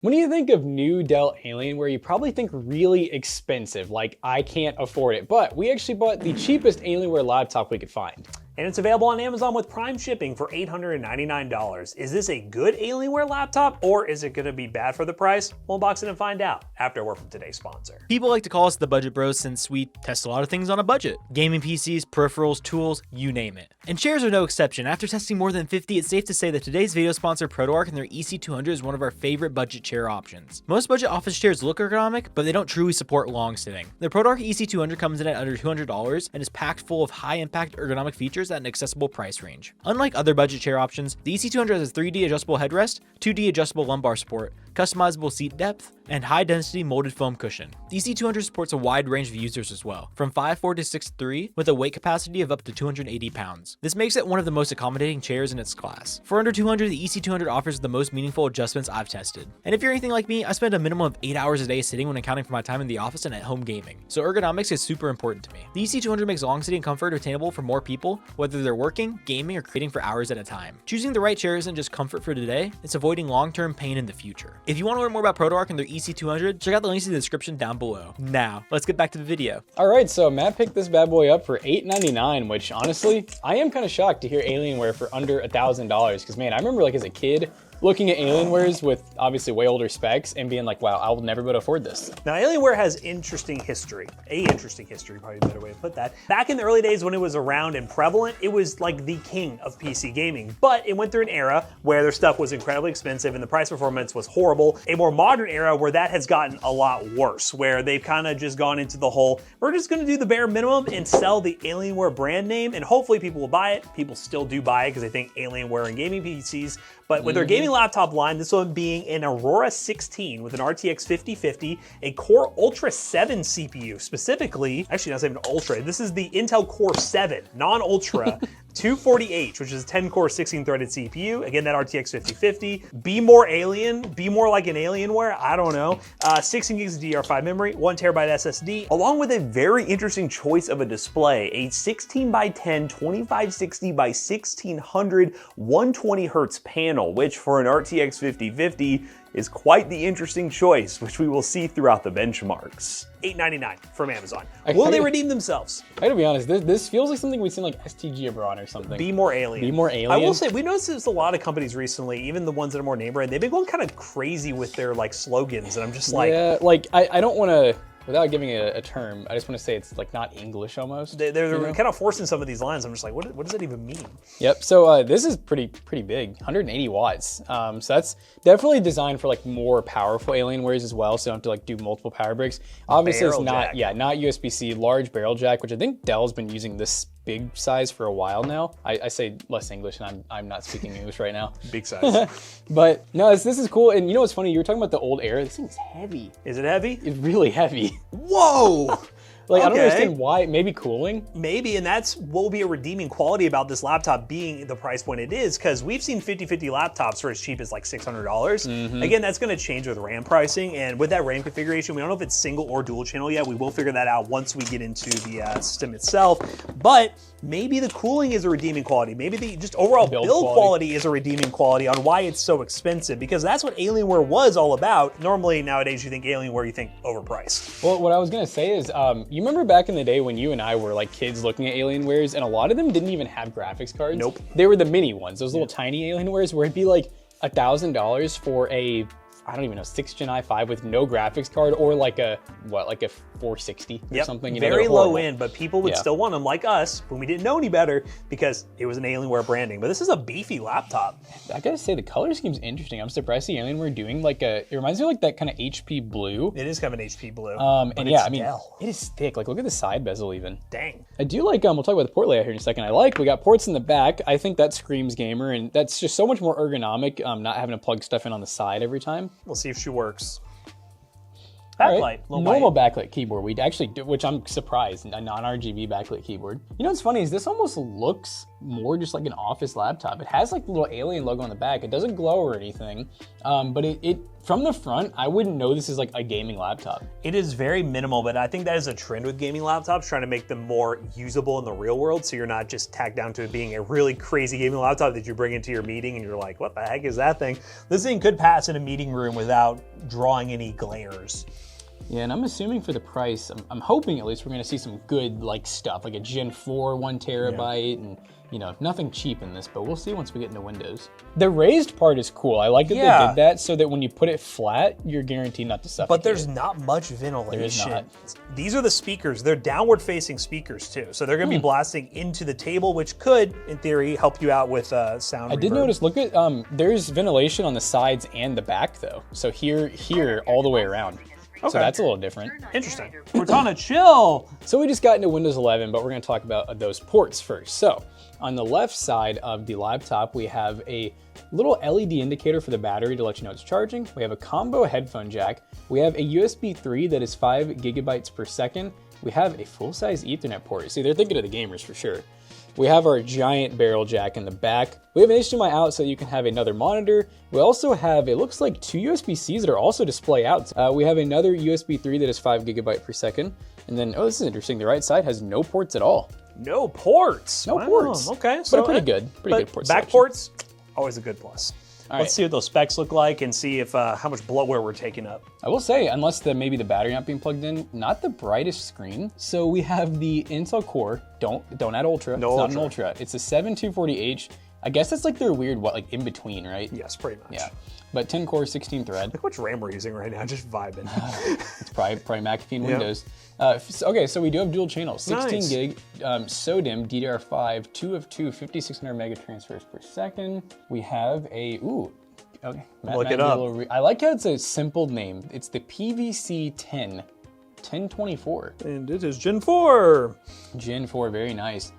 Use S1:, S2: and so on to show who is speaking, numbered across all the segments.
S1: When you think of new Dell Alienware, you probably think really expensive, like I can't afford it, but we actually bought the cheapest Alienware laptop we could find.
S2: And it's available on Amazon with Prime shipping for $899. Is this a good Alienware laptop, or is it gonna be bad for the price? We'll unbox it and find out after a word from today's sponsor.
S3: People like to call us the Budget Bros since we test a lot of things on a budget. Gaming PCs, peripherals, tools, you name it. And chairs are no exception. After testing more than 50, it's safe to say that today's video sponsor, ProtoArch, and their EC200 is one of our favorite budget chair options. Most budget office chairs look ergonomic, but they don't truly support long sitting. The ProtoArch EC200 comes in at under $200 and is packed full of high-impact ergonomic features at an accessible price range. Unlike other budget chair options, the EC200 has a 3D adjustable headrest, 2D adjustable lumbar support, customizable seat depth, and high-density molded foam cushion. The EC200 supports a wide range of users as well, from 5'4" to 6'3", with a weight capacity of up to 280 pounds. This makes it one of the most accommodating chairs in its class. For under $200, the EC200 offers the most meaningful adjustments I've tested. And if you're anything like me, I spend a minimum of 8 hours a day sitting when accounting for my time in the office and at home gaming, so ergonomics is super important to me. The EC200 makes long sitting comfort attainable for more people, whether they're working, gaming, or creating for hours at a time. Choosing the right chair isn't just comfort for today, it's avoiding long-term pain in the future. If you want to learn more about ProtoArch and their EC200, check out the links in the description down below. Now, let's get back to the video.
S1: All right, so Matt picked this bad boy up for $899, which honestly, I am kind of shocked to hear Alienware for under $1,000, because man, I remember like as a kid, looking at Alienwares with obviously way older specs and being like, wow, I will never be able to afford this.
S2: Now, Alienware has interesting history. Probably a better way to put that. Back in the early days when it was around and prevalent, it was like the king of PC gaming, but it went through an era where their stuff was incredibly expensive and the price performance was horrible. A more modern era where that has gotten a lot worse, where they've kind of just gone into the whole, we're just gonna do the bare minimum and sell the Alienware brand name, and hopefully people will buy it. People still do buy it because they think Alienware and gaming PCs, but with their gaming laptop line, this one being an Aurora 16 with an RTX 5050, a Core Ultra 7 CPU, specifically, actually not even Ultra, this is the Intel Core 7, non-Ultra, 240H, which is a 10-core, 16-threaded CPU. Again, that RTX 5050. Be more alien, be more like an Alienware, I don't know. 16 gigs of DDR5 memory, 1 terabyte SSD, along with a very interesting choice of a display, a 16 by 10, 2560 by 1600, 120 hertz panel, which for an RTX 5050 is quite the interesting choice, which we will see throughout the benchmarks. $899 from Amazon. Will they redeem themselves?
S1: I gotta be honest, this feels like something we've seen like STG abroad or something.
S2: Be more alien.
S1: Be more alien.
S2: I will say, we noticed there's a lot of companies recently, even the ones that are more name brand, they've been going kind of crazy with their like slogans, and I'm just like...
S1: Yeah, like I don't wanna, without giving a term, I just want to say it's like not English almost.
S2: They're kind of forcing some of these lines. I'm just like, what does that even mean?
S1: Yep, so this is pretty big, 180 watts. So that's definitely designed for like more powerful Alienwares as well, so you don't have to like do multiple power bricks. Obviously it's not, not USB-C, large barrel jack, which I think Dell's been using this big size for a while now. I say less English and I'm not speaking English right now.
S2: Big size.
S1: But no, this is cool. And you know what's funny? You were talking about the old era. This thing's heavy.
S2: Is it heavy?
S1: It's really heavy.
S2: Whoa!
S1: Like, okay. I don't understand why. Maybe cooling?
S2: Maybe, and that's what will be a redeeming quality about this laptop being the price point it is, because we've seen 5050 laptops for as cheap as like $600. Again, that's gonna change with RAM pricing, and with that RAM configuration, we don't know if it's single or dual channel yet. We will figure that out once we get into the system itself, but maybe the cooling is a redeeming quality. Maybe the just overall build quality is a redeeming quality on why it's so expensive, because that's what Alienware was all about. Normally, nowadays, you think Alienware, you think overpriced.
S1: Well, what I was gonna say is, you remember back in the day when you and I were like kids looking at Alienwares, and a lot of them didn't even have graphics cards?
S2: Nope.
S1: They were the mini ones, those little tiny Alienwares where it'd be like $1,000 for a, I don't even know, 6th Gen i5 with no graphics card, or like a, what, like a 460 or something? You know,
S2: very low end, but people would still want them, like us, when we didn't know any better, because it was an Alienware branding. But this is a beefy laptop.
S1: I gotta say, the color scheme's interesting. I'm surprised the Alienware doing like a, it reminds me of like that kind of HP blue.
S2: It is kind of an HP blue.
S1: And yeah, I mean, it is thick. Like, look at the side bezel even.
S2: Dang.
S1: I do like, we'll talk about the port layout here in a second. We got ports in the back. I think that screams gamer, and that's just so much more ergonomic, not having to plug stuff in on the side every time.
S2: We'll see if she works. Backlight,
S1: right. Normal backlit keyboard. We actually do, which I'm surprised, a non-RGB backlit keyboard. You know what's funny is this almost looks more just like an office laptop. It has like the little Alien logo on the back. It doesn't glow or anything, but it From the front, I wouldn't know this is like a gaming laptop.
S2: It is very minimal, but I think that is a trend with gaming laptops, trying to make them more usable in the real world, so you're not just tacked down to it being a really crazy gaming laptop that you bring into your meeting and you're like, what the heck is that thing? This thing could pass in a meeting room without drawing any glares.
S1: Yeah, and I'm assuming for the price, I'm hoping at least we're going to see some good like stuff, like a Gen 4 1 terabyte, and you know, nothing cheap in this, but we'll see once we get into Windows. The raised part is cool. I like that they did that so that when you put it flat, you're guaranteed not to suffocate.
S2: But there's not much ventilation.
S1: There is not.
S2: These are the speakers. They're downward-facing speakers too, so they're going to be blasting into the table, which could, in theory, help you out with sound.
S1: I did notice. Look at there's ventilation on the sides and the back though. So here, all the way around. Okay. So that's a little different.
S2: Interesting. Cortana, chill.
S1: So we just got into Windows 11, but we're going to talk about those ports first. So on the left side of the laptop, we have a little LED indicator for the battery to let you know it's charging. We have a combo headphone jack. We have a USB 3 that is 5 gigabytes per second. We have a full-size Ethernet port. See, they're thinking of the gamers for sure. We have our giant barrel jack in the back. We have an HDMI out so you can have another monitor. We also have, it looks like 2 USB-Cs that are also display out. We have another USB 3 that is 5 gigabyte per second. And then, oh, this is interesting. The right side has no ports at all.
S2: No ports.
S1: No ports.
S2: Okay,
S1: so but pretty good. Pretty good port
S2: back
S1: selection.
S2: ports, always a good plus.
S1: All
S2: Let's see what those specs look like and see if how much bloatware we're taking up.
S1: I will say, unless maybe the battery not being plugged in, not the brightest screen. So we have the Intel Core. Don't add Ultra.
S2: No,
S1: it's not an Ultra. It's a 7240H. I guess that's like their weird like in between, right?
S2: Yes, pretty much.
S1: Yeah. But 10 core, 16 thread.
S2: Look how much RAM we're using right now, just vibing.
S1: It's probably McAfee and Windows. Okay, so we do have dual channels, 16 gig, SODIMM, DDR5, 2 of 2, 5600 mega transfers per second. We have a, okay.
S2: Look it up.
S1: I like how it's a simple name. It's the PVC-10, 1024.
S2: And it is Gen 4.
S1: Gen 4, very nice.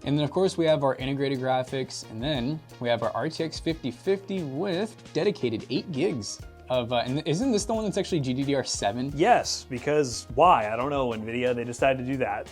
S1: And then of course we have our integrated graphics, and then we have our RTX 5050 with dedicated 8 gigs of, and isn't this the one that's actually GDDR7?
S2: Yes, because why? I don't know, NVIDIA, they decided to do that.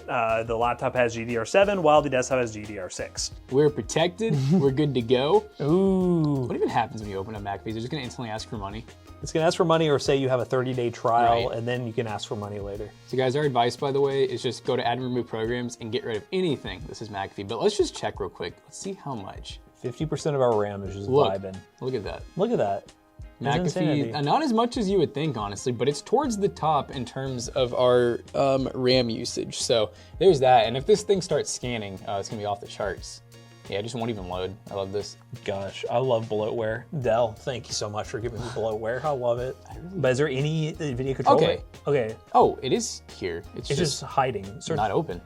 S2: The laptop has GDDR7 while the desktop has GDDR6.
S1: We're protected, we're good to go.
S2: Ooh.
S1: What even happens when you open up McAfee? They're just gonna instantly ask for money.
S2: It's gonna ask for money, or say you have a 30-day trial, and then you can ask for money later.
S1: So guys, our advice, by the way, is just go to add and remove programs and get rid of anything. This is McAfee, but let's just check real quick. Let's see how much.
S2: 50% of our RAM is just vibing.
S1: Look at that.
S2: Look at that.
S1: McAfee, not as much as you would think, honestly, but it's towards the top in terms of our RAM usage. So there's that, and if this thing starts scanning, it's gonna be off the charts. Yeah, it just won't even load. I love this.
S2: Gosh, I love bloatware. Dell, thank you so much for giving me bloatware. I love it. But is there any NVIDIA controller? Okay.
S1: Oh, it is here. It's
S2: just hiding.
S1: Search. Not open.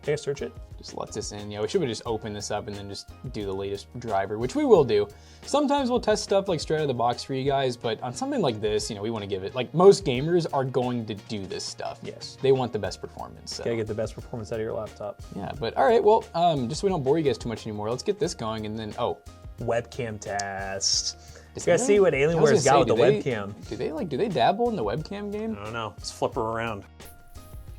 S2: Okay, search it.
S1: Just lets us in. Yeah, we should have just opened this up and then just do the latest driver, which we will do. Sometimes we'll test stuff like straight out of the box for you guys, but on something like this, you know, we want to give it, like most gamers are going to do this stuff.
S2: Yes.
S1: They want the best performance. So.
S2: Gotta get the best performance out of your laptop.
S1: Yeah, but all right, well, just so we don't bore you guys too much anymore, let's get this going and then,
S2: webcam test. You guys see what Alienware's got with the webcam.
S1: Do they dabble in the webcam game?
S2: I don't know. Let's flip her around.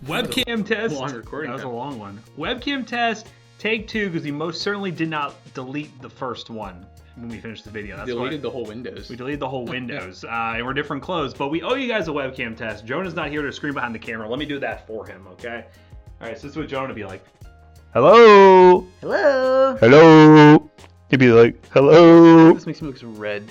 S4: Webcam test. That was a long one. Webcam test, take 2, because we most certainly did not delete the first one when we finished the video. That's
S1: deleted the whole Windows.
S4: We deleted the whole Windows, and we're different clothes. But we owe you guys a webcam test. Jonah's not here to scream behind the camera. Let me do that for him, okay? All right, so this is what Jonah would be like.
S2: Hello.
S1: Hello.
S2: Hello. He'd be like, hello.
S1: This makes me look so red.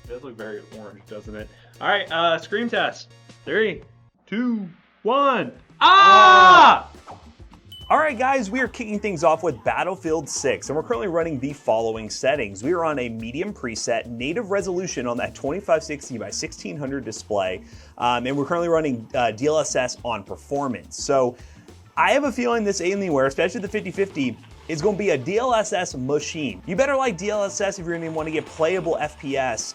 S4: It does look very orange, doesn't it? All right, screen test. 3, 2, 1. Ah!
S2: All right, guys, we are kicking things off with Battlefield 6, and we're currently running the following settings. We are on a medium preset, native resolution on that 2560 by 1600 display, and we're currently running DLSS on performance. So I have a feeling this Alienware, especially the 5050, is going to be a DLSS machine. You better like DLSS if you're going to want to get playable FPS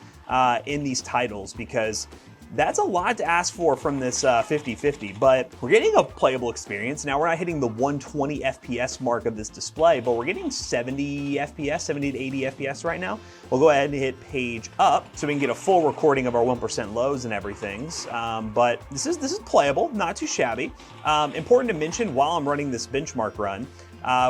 S2: in these titles, because that's a lot to ask for from this 5050, but we're getting a playable experience. Now, we're not hitting the 120 FPS mark of this display, but we're getting 70 FPS, 70 to 80 FPS right now. We'll go ahead and hit page up so we can get a full recording of our 1% lows and everything. But this is playable, not too shabby. Important to mention, while I'm running this benchmark run,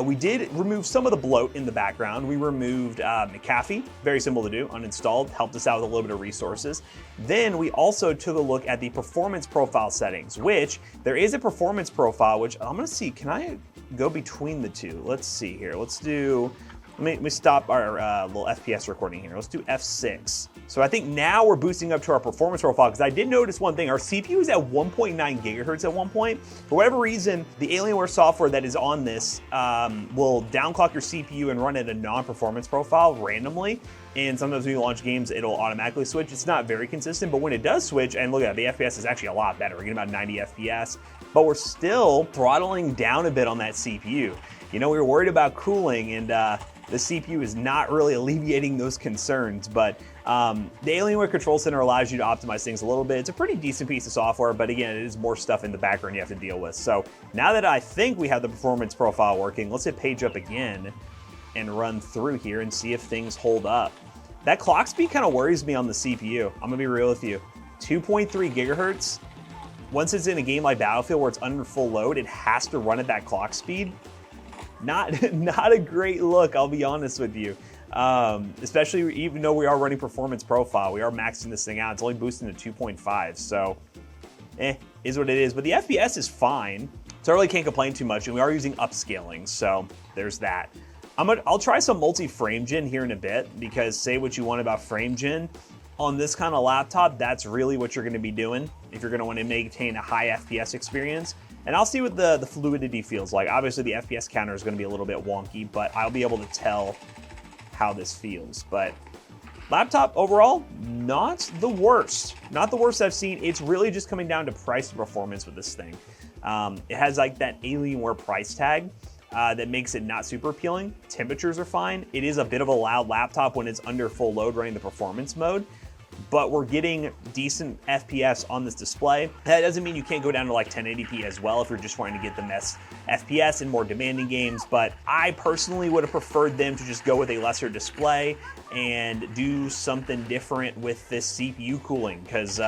S2: We did remove some of the bloat in the background. We removed McAfee, very simple to do, uninstalled, helped us out with a little bit of resources. Then we also took a look at the performance profile settings, which there is a performance profile, which I'm gonna see, can I go between the two? Let's see here, let me stop our little FPS recording here. Let's do F6. So I think now we're boosting up to our performance profile, because I did notice one thing. Our CPU is at 1.9 gigahertz at one point. For whatever reason, the Alienware software that is on this will downclock your CPU and run at a non-performance profile randomly. And sometimes when you launch games, it'll automatically switch. It's not very consistent, but when it does switch, and look at that, the FPS is actually a lot better. We're getting about 90 FPS, but we're still throttling down a bit on that CPU. You know, we were worried about cooling, and the CPU is not really alleviating those concerns, but the Alienware Control Center allows you to optimize things a little bit. It's a pretty decent piece of software, but again, it is more stuff in the background you have to deal with. So now that I think we have the performance profile working, let's hit page up again and run through here and see if things hold up. That clock speed kind of worries me on the CPU. I'm gonna be real with you. 2.3 gigahertz. Once it's in a game like Battlefield where it's under full load, it has to run at that clock speed. Not a great look, I'll be honest with you. Especially even though we are running performance profile, we are maxing this thing out. It's only boosting to 2.5, so is what it is. But the FPS is fine, so I really can't complain too much. And we are using upscaling, so there's that. I'll try some multi-frame gen here in a bit, because say what you want about frame gen, on this kind of laptop, that's really what you're gonna be doing if you're gonna wanna maintain a high FPS experience. And I'll see what the fluidity feels like. Obviously the FPS counter is gonna be a little bit wonky, but I'll be able to tell how this feels. But laptop overall, not the worst. Not the worst I've seen. It's really just coming down to price and performance with this thing. It has like that Alienware price tag that makes it not super appealing. Temperatures are fine. It is a bit of a loud laptop when it's under full load running the performance mode, but we're getting decent FPS on this display. That doesn't mean you can't go down to like 1080p as well if you're just wanting to get the best FPS in more demanding games, but I personally would have preferred them to just go with a lesser display and do something different with this CPU cooling, because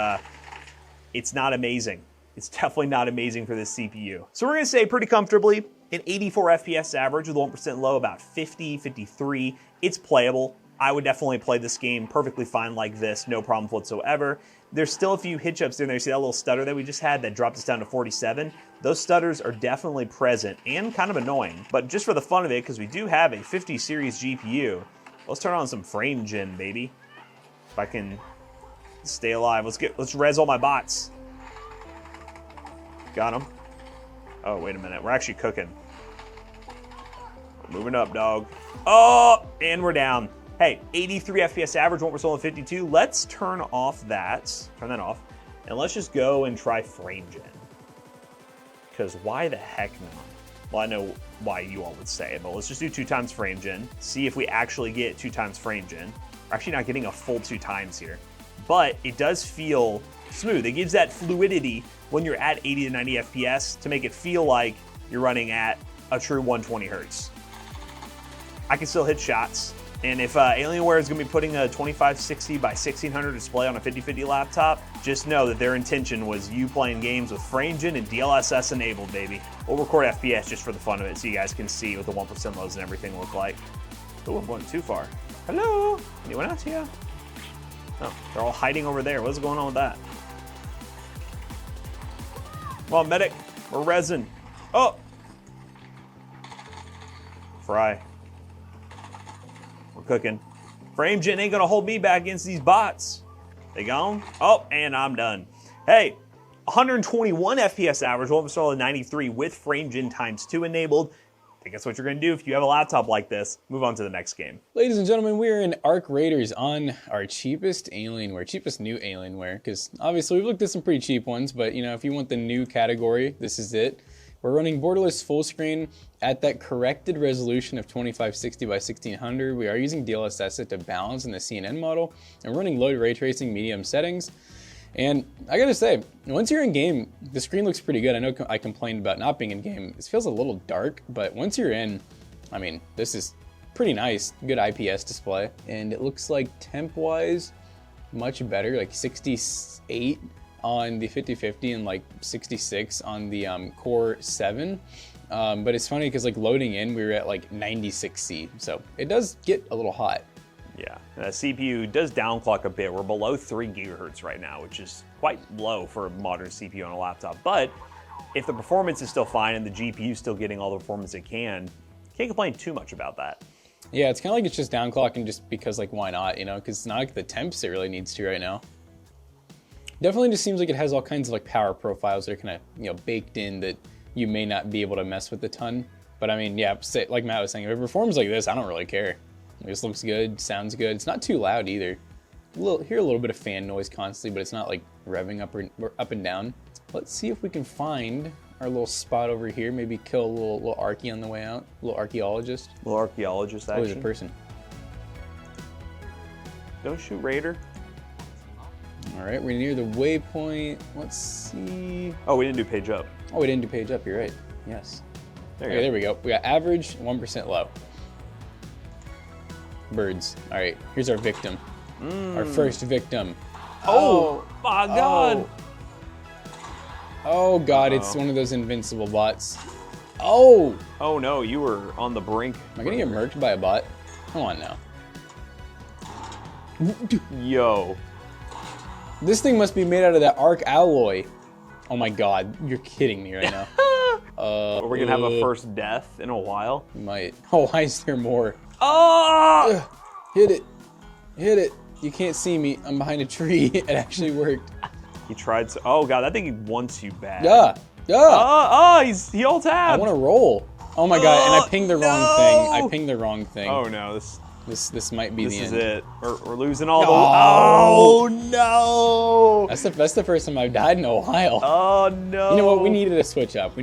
S2: it's not amazing. It's definitely not amazing for this CPU. So we're gonna say pretty comfortably an 84 FPS average with 1% low, about 50, 53. It's playable. I would definitely play this game perfectly fine like this, no problems whatsoever. There's still a few hitch-ups in there. You see that little stutter that we just had that dropped us down to 47? Those stutters are definitely present and kind of annoying. But just for the fun of it, because we do have a 50 series GPU, let's turn on some frame gen, baby. If I can stay alive. Let's res all my bots. Got them. Oh, wait a minute. We're actually cooking. We're moving up, dog. Oh, and we're down. Hey, 83 FPS average, 1% on 52. Let's turn off that. Turn that off. And let's just go and try frame gen. Because why the heck not? Well, I know why you all would say it, but let's just do 2 times frame gen. See if we actually get 2 times frame gen. We're actually not getting a full 2 times here. But it does feel smooth. It gives that fluidity when you're at 80 to 90 FPS to make it feel like you're running at a true 120 hertz. I can still hit shots. And if Alienware is going to be putting a 2560 by 1600 display on a 5050 laptop, just know that their intention was you playing games with FrameGen and DLSS enabled, baby. We'll record FPS just for the fun of it so you guys can see what the 1% loads and everything look like. Oh, I'm going too far. Hello? Anyone else here? Oh, they're all hiding over there. What's going on with that? Come on, medic. We're resin. Oh! Fry. We're cooking. FrameGen ain't gonna hold me back against these bots. They gone? Oh, and I'm done. Hey, 121 FPS average, we'll install a 93 with FrameGen ×2 enabled. I think that's what you're gonna do if you have a laptop like this. Move on to the next game.
S1: Ladies and gentlemen, we are in Arc Raiders on our cheapest Alienware, cheapest new Alienware, because obviously we've looked at some pretty cheap ones, but you know, if you want the new category, this is it. We're running borderless full screen at that corrected resolution of 2560 by 1600. We are using DLSS to balance in the CNN model, and we're running low ray tracing medium settings. And I gotta say, once you're in game, the screen looks pretty good. I know I complained about not being in game. This feels a little dark, but once you're in, I mean, this is pretty nice, good IPS display. And it looks like temp-wise, much better, like 68 on the 5050 and like 66 on the Core 7. but it's funny because like loading in, we were at like 96C, so it does get a little hot.
S2: Yeah, the CPU does downclock a bit. We're below 3 gigahertz right now, which is quite low for a modern CPU on a laptop. But if the performance is still fine and the GPU is still getting all the performance it can't complain too much about that.
S1: Yeah, it's kind of like it's just downclocking just because like why not, you know, because it's not like the temps it really needs to right now. Definitely just seems like it has all kinds of like power profiles that are kind of, you know, baked in that you may not be able to mess with a ton. But I mean, yeah, like Matt was saying, if it performs like this, I don't really care. This looks good, sounds good. It's not too loud either. Hear a little bit of fan noise constantly, but it's not like revving up and down. Let's see if we can find our little spot over here. Maybe kill a little Archie on the way out. A little archaeologist.
S2: Little archaeologist action.
S1: Oh, he's a person.
S2: Don't shoot Raider.
S1: All right, we're near the waypoint. Let's see.
S2: Oh, we didn't do page up.
S1: Oh, we didn't do page up. You're right. Yes.
S2: There
S1: we go. We got average, 1% low. Birds. All right, here's our victim. Our first victim.
S2: Oh my God.
S1: Oh God, it's one of those invincible bots. Oh!
S2: Oh no, you were on the brink.
S1: Am I gonna get murked by a bot? Come on now.
S2: Yo.
S1: This thing must be made out of that arc alloy. Oh my God, you're kidding me right now.
S2: Are we gonna have a first death in a while?
S1: We might. Oh, why is there more?
S2: Oh!
S1: Ugh. Hit it. Hit it. You can't see me. I'm behind a tree. It actually worked.
S2: He tried to. Oh God, that thing wants you bad.
S1: Yeah. Yeah.
S2: He all tabbed.
S1: I want to roll. Oh my God, and I pinged the wrong thing. I pinged the wrong thing.
S2: Oh no,
S1: This might be the end.
S2: This is it. We're losing all the. Oh no!
S1: That's the first time I've died in a while.
S2: Oh no!
S1: You know what? We needed to switch up.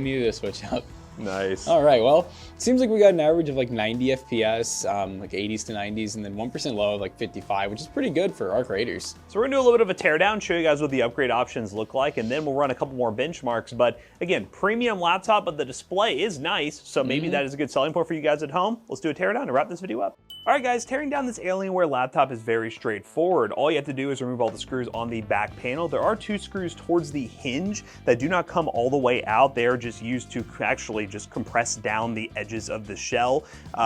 S2: Nice.
S1: All right. Well, it seems like we got an average of like 90 FPS, like 80s to 90s, and then 1% low of like 55, which is pretty good for Arc Raiders.
S2: So we're gonna do a little bit of a teardown, show you guys what the upgrade options look like, and then we'll run a couple more benchmarks. But again, premium laptop, but the display is nice, so maybe that is a good selling point for you guys at home. Let's do a teardown to wrap this video up. All right, guys, tearing down this Alienware laptop is very straightforward. All you have to do is remove all the screws on the back panel. There are 2 screws towards the hinge that do not come all the way out. They are just used to actually just compress down the edges of the shell.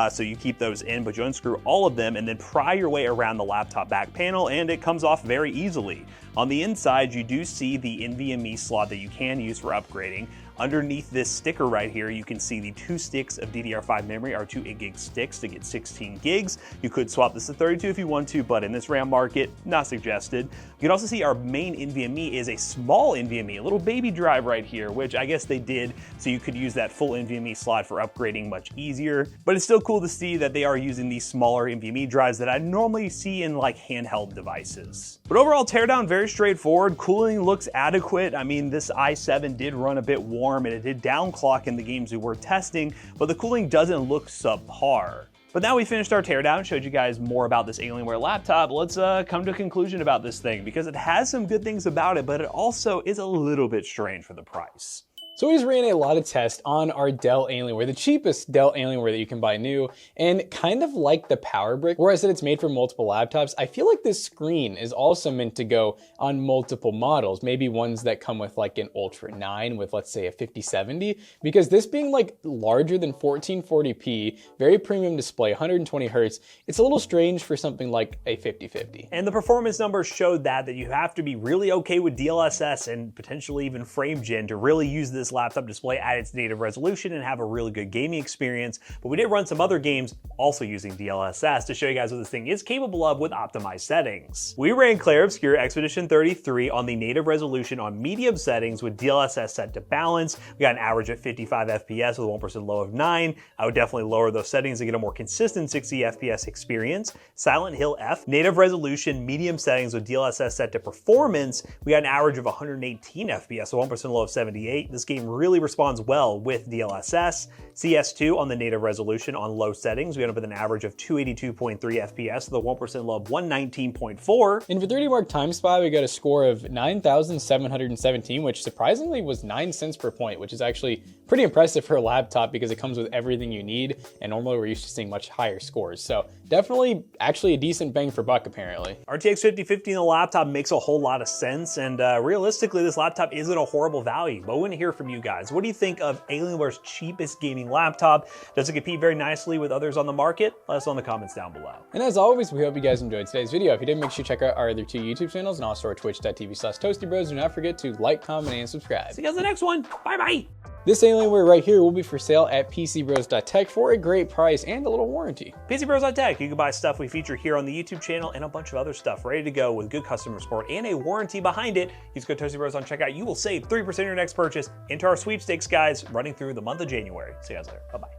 S2: So you keep those in, but you unscrew all of them and then pry your way around the laptop back panel, and it comes off very easily. On the inside, you do see the NVMe slot that you can use for upgrading. Underneath this sticker right here, you can see the 2 sticks of DDR5 memory are 2 8GB sticks to get 16 gigs. You could swap this to 32 if you want to, but in this RAM market, not suggested. You can also see our main NVMe is a small NVMe, a little baby drive right here, which I guess they did, so you could use that full NVMe slot for upgrading much easier. But it's still cool to see that they are using these smaller NVMe drives that I normally see in like handheld devices. But overall, teardown very straightforward. Cooling looks adequate. I mean, this i7 did run a bit warm and it did downclock in the games we were testing, but the cooling doesn't look subpar. But now we finished our teardown, showed you guys more about this Alienware laptop. Let's come to a conclusion about this thing, because it has some good things about it, but it also is a little bit strange for the price.
S1: So we just ran a lot of tests on our Dell Alienware, the cheapest Dell Alienware that you can buy new, and kind of like the Power Brick, where I said it's made for multiple laptops, I feel like this screen is also meant to go on multiple models, maybe ones that come with like an Ultra 9 with, let's say, a 5070, because this being like larger than 1440p, very premium display, 120 hertz, it's a little strange for something like a 5050.
S2: And the performance numbers showed that you have to be really okay with DLSS and potentially even frame gen to really use this laptop display at its native resolution and have a really good gaming experience. But we did run some other games also using DLSS to show you guys what this thing is capable of with optimized settings. We ran Clair Obscur Expedition 33 on the native resolution on medium settings with DLSS set to balance. We got an average of 55 FPS with 1% low of 9. I would definitely lower those settings to get a more consistent 60 FPS experience. Silent Hill F, native resolution, medium settings with DLSS set to performance. We got an average of 118 FPS with 1% low of 78. This game really responds well with DLSS. CS2 on the native resolution on low settings. We end up with an average of 282.3 FPS with a 1% low of 119.4.
S1: And for 3D Mark Time Spy, we got a score of 9,717, which surprisingly was 9 cents per point, which is actually pretty impressive for a laptop because it comes with everything you need, and normally we're used to seeing much higher scores. So definitely actually a decent bang for buck, apparently.
S2: RTX 5050 in the laptop makes a whole lot of sense, and realistically, this laptop isn't a horrible value, but we want to hear from from you guys. What do you think of Alienware's cheapest gaming laptop? Does it compete very nicely with others on the market? Let us know in the comments down below.
S1: And as always, we hope you guys enjoyed today's video. If you did, make sure you check out our other 2 YouTube channels and also our twitch.tv/toastybros. Do not forget to like, comment, and subscribe.
S2: See you guys in the next one. Bye-bye.
S1: This Alienware right here will be for sale at PCBros.tech for a great price and a little warranty.
S2: PCBros.tech, you can buy stuff we feature here on the YouTube channel and a bunch of other stuff ready to go with good customer support and a warranty behind it. Use code ToastyBros on checkout. You will save 3% of your next purchase into our sweepstakes, guys, running through the month of January. See you guys later. Bye-bye.